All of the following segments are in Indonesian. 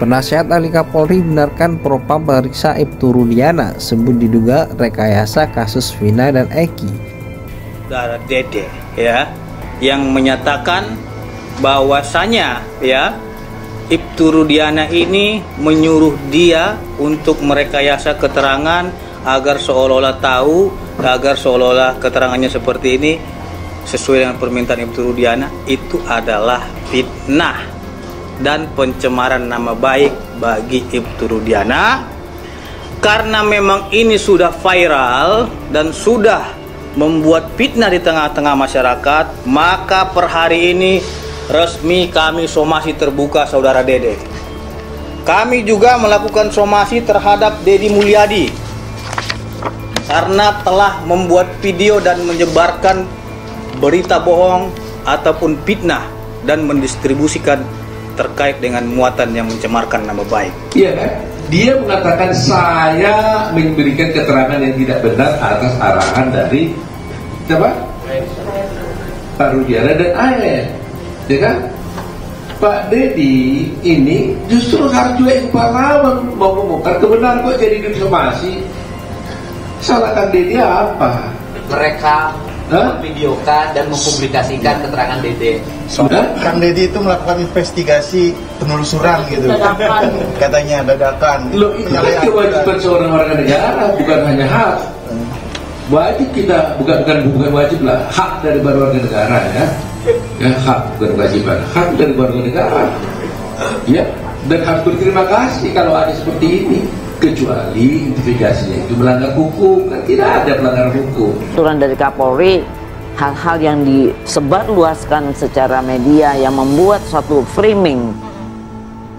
Penasihat ahli Kapolri benarkan Propam periksa Ibtu Rudiana sebut diduga rekayasa kasus Vina dan Eki. Saudara Dede ya yang menyatakan bahwasanya ya Ibtu Rudiana ini menyuruh dia untuk merekayasa keterangan agar seolah-olah tahu, agar seolah-olah keterangannya seperti ini sesuai dengan permintaan Ibtu Rudiana. Itu adalah fitnah dan pencemaran nama baik bagi Ibtu Rudiana. Karena memang ini sudah viral dan sudah membuat fitnah di tengah-tengah masyarakat, maka per hari ini resmi kami somasi terbuka saudara Dede. Kami juga melakukan somasi terhadap Dedi Mulyadi karena telah membuat video dan menyebarkan berita bohong ataupun fitnah dan mendistribusikan terkait dengan muatan yang mencemarkan nama baik. Iya kan? Dia mengatakan saya memberikan keterangan yang tidak benar atas arahan dari siapa? Pak Rudiana dan AR. Ya kan? Pak Dedi ini justru harus juga yang pahlawan mau mengungkap kebenaran, kok jadi disomasi. Salahkan Dedi apa? Mereka memvideokan dan mempublikasikan keterangan Dede. Kang Dedi itu melakukan investigasi penelusuran gitu. Katanya dadakan. Loh, itu kan kewajiban seorang warga negara, bukan hanya hak. Wajib kita, bukan wajib lah, hak dari warga negara ya. Ya, hak bukan kewajiban, hak dari warga negara. Ya, dan harus berterima kasih kalau ada seperti ini. Kecuali investigasinya itu melanggar hukum, kan tidak ada pelanggaran hukum. Aturan dari Kapolri, hal-hal yang disebarluaskan secara media yang membuat suatu framing,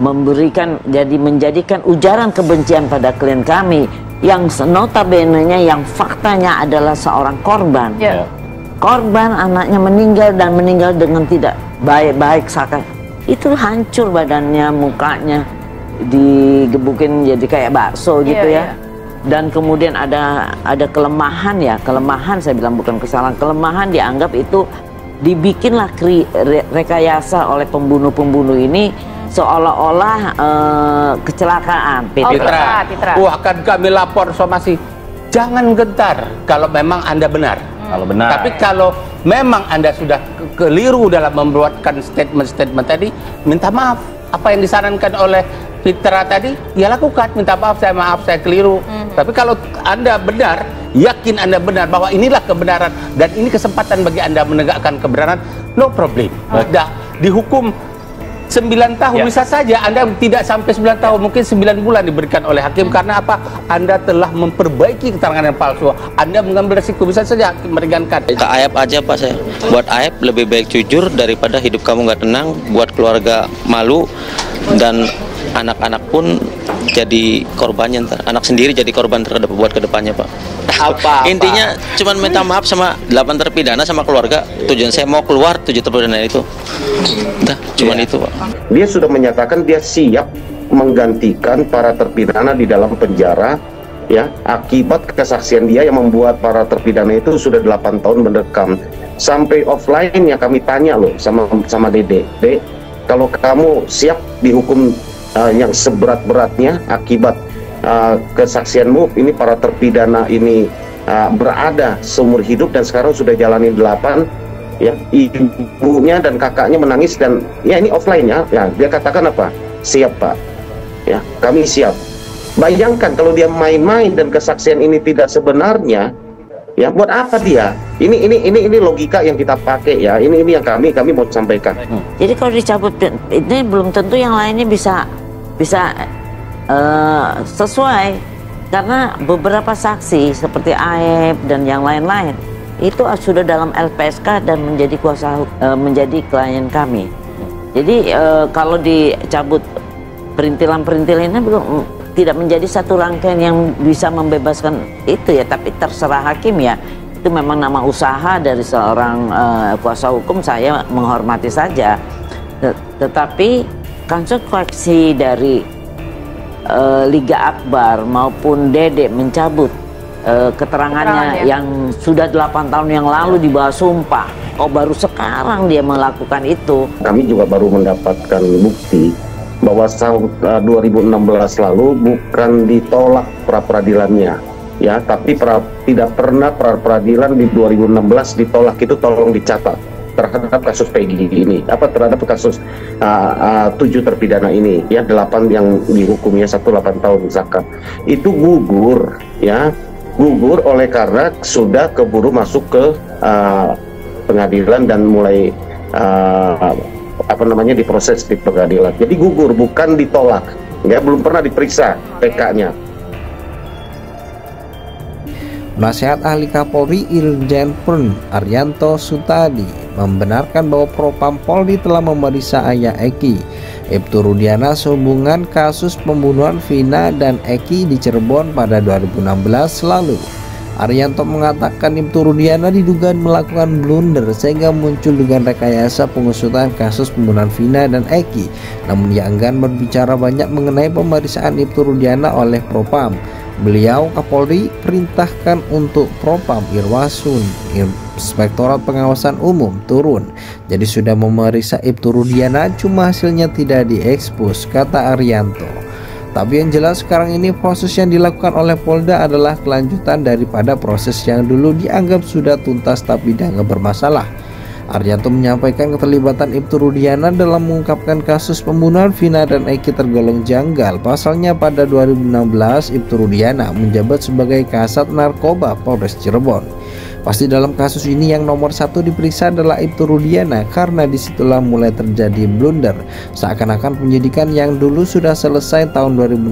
menjadikan ujaran kebencian pada klien kami yang notabene-nya yang faktanya adalah seorang korban. Yeah. Korban anaknya meninggal dan meninggal dengan tidak baik-baik, itu hancur badannya, mukanya digebukin jadi kayak bakso gitu ya. Dan kemudian ada kelemahan ya, kelemahan saya bilang bukan kesalahan, kelemahan dianggap itu dibikinlah rekayasa oleh pembunuh-pembunuh ini seolah-olah kecelakaan. Pitra. Wah, akan kami lapor somasi. Jangan gentar kalau memang Anda benar. Kalau benar. Tapi kalau memang Anda sudah keliru dalam membuatkan statement-statement tadi, minta maaf. Apa yang disarankan oleh Pitra tadi, ya lakukan, minta maaf, saya keliru. Tapi kalau Anda benar, yakin Anda benar bahwa inilah kebenaran dan ini kesempatan bagi Anda menegakkan kebenaran, no problem. Dah dihukum 9 tahun, bisa saja Anda tidak sampai 9 tahun, mungkin 9 bulan diberikan oleh hakim. Karena apa? Anda telah memperbaiki keterangan yang palsu. Anda mengambil resiko, bisa saja hakim meringankan. Ke Aep aja Pak saya. Buat Aep lebih baik jujur daripada hidup kamu nggak tenang, buat keluarga malu, dan anak-anak pun jadi korbannya ntar. Anak sendiri jadi korban terhadap buat kedepannya Pak. Intinya cuman minta maaf sama 8 terpidana sama keluarga. Tujuan saya mau keluar 7 terpidana itu. Udah, cuman itu Pak. Dia sudah menyatakan dia siap menggantikan para terpidana di dalam penjara ya, akibat kesaksian dia yang membuat para terpidana itu sudah 8 tahun mendekam. Sampai offline yang kami tanya loh sama Dede, Dek, kalau kamu siap dihukum yang seberat-beratnya akibat kesaksianmu, ini para terpidana ini berada seumur hidup dan sekarang sudah jalani 8 ya, ibunya dan kakaknya menangis dan ya ini offline ya, dia katakan apa? Siap Pak ya, kami siap. Bayangkan kalau dia main-main dan kesaksian ini tidak sebenarnya ya, buat apa dia? Ini logika yang kita pakai ya, ini yang kami mau sampaikan. Jadi kalau dicabut ini belum tentu yang lainnya bisa sesuai, karena beberapa saksi seperti Aep dan yang lain-lain itu sudah dalam LPSK dan menjadi menjadi klien kami. Jadi kalau dicabut perintilan-perintilannya belum tidak menjadi satu rangkaian yang bisa membebaskan itu ya, tapi terserah hakim ya. Itu memang nama usaha dari seorang kuasa hukum, saya menghormati saja. Tetapi konsekuensi dari Liga Akbar maupun Dede mencabut keterangannya yang sudah 8 tahun yang lalu di bawah sumpah, baru sekarang dia melakukan itu. Kami juga baru mendapatkan bukti bahwa tahun 2016 lalu bukan ditolak pra-peradilannya, ya, tapi tidak pernah pra-peradilan di 2016 ditolak. Itu tolong dicatat terhadap kasus Peggy ini, terhadap kasus 7 terpidana ini, ya, 8 yang dihukumnya 8 tahun zakat, itu gugur, ya, gugur oleh karena sudah keburu masuk ke pengadilan dan mulai diproses di pengadilan. Jadi gugur, bukan ditolak, ya, belum pernah diperiksa PK-nya. Nasihat ahli Kapolri Irjen Purn Arianto Sutadi membenarkan bahwa Propam Polri telah memeriksa ayah Eki, Ibtu Rudiana, sehubungan kasus pembunuhan Vina dan Eki di Cirebon pada 2016 lalu. Arianto mengatakan Ibtu Rudiana diduga melakukan blunder sehingga muncul dugaan rekayasa pengusutan kasus pembunuhan Vina dan Eki. Namun ia enggan berbicara banyak mengenai pemeriksaan Ibtu Rudiana oleh Propam. Beliau, Kapolri, perintahkan untuk Propam Irwasun, Inspektorat Pengawasan Umum, turun. Jadi sudah memeriksa Ibtu Rudiana, cuma hasilnya tidak diekspos, kata Arianto. Tapi yang jelas sekarang ini proses yang dilakukan oleh Polda adalah kelanjutan daripada proses yang dulu dianggap sudah tuntas tapi dianggap bermasalah. Arianto menyampaikan keterlibatan Ibtu Rudiana dalam mengungkapkan kasus pembunuhan Vina dan Eki tergolong janggal. Pasalnya pada 2016 Ibtu Rudiana menjabat sebagai Kasat Narkoba Polres Cirebon. Pasti dalam kasus ini yang nomor 1 diperiksa adalah Ibtu Rudiana, karena disitulah mulai terjadi blunder. Seakan-akan penyidikan yang dulu sudah selesai tahun 2016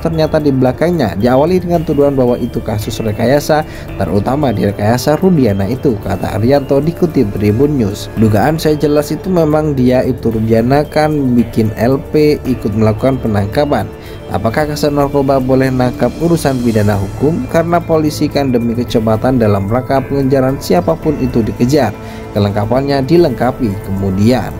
ternyata di belakangnya diawali dengan tuduhan bahwa itu kasus rekayasa, terutama di rekayasa Rudiana itu, kata Arianto dikutip Tribun News. Dugaan saya jelas itu memang dia, Ibtu Rudiana, kan bikin LP, ikut melakukan penangkapan. Apakah Kasat Narkoba boleh nangkap urusan pidana hukum? Karena polisi kan demi kecepatan dalam rangka pengejaran siapapun itu dikejar, kelengkapannya dilengkapi. Kemudian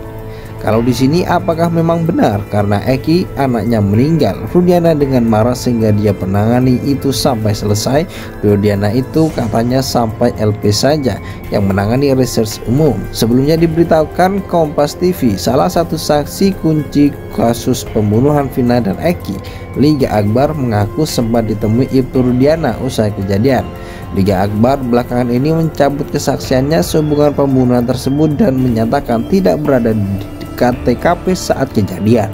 kalau di sini apakah memang benar karena Eki anaknya meninggal, Rudiana dengan marah sehingga dia penangani itu sampai selesai? Rudiana itu katanya sampai LP saja yang menangani reserse umum. Sebelumnya diberitahukan Kompas TV, salah satu saksi kunci kasus pembunuhan Vina dan Eki, Liga Akbar, mengaku sempat ditemui Ibtu Rudiana usai kejadian. Liga Akbar belakangan ini mencabut kesaksiannya sehubungan pembunuhan tersebut dan menyatakan tidak berada di TKP saat kejadian.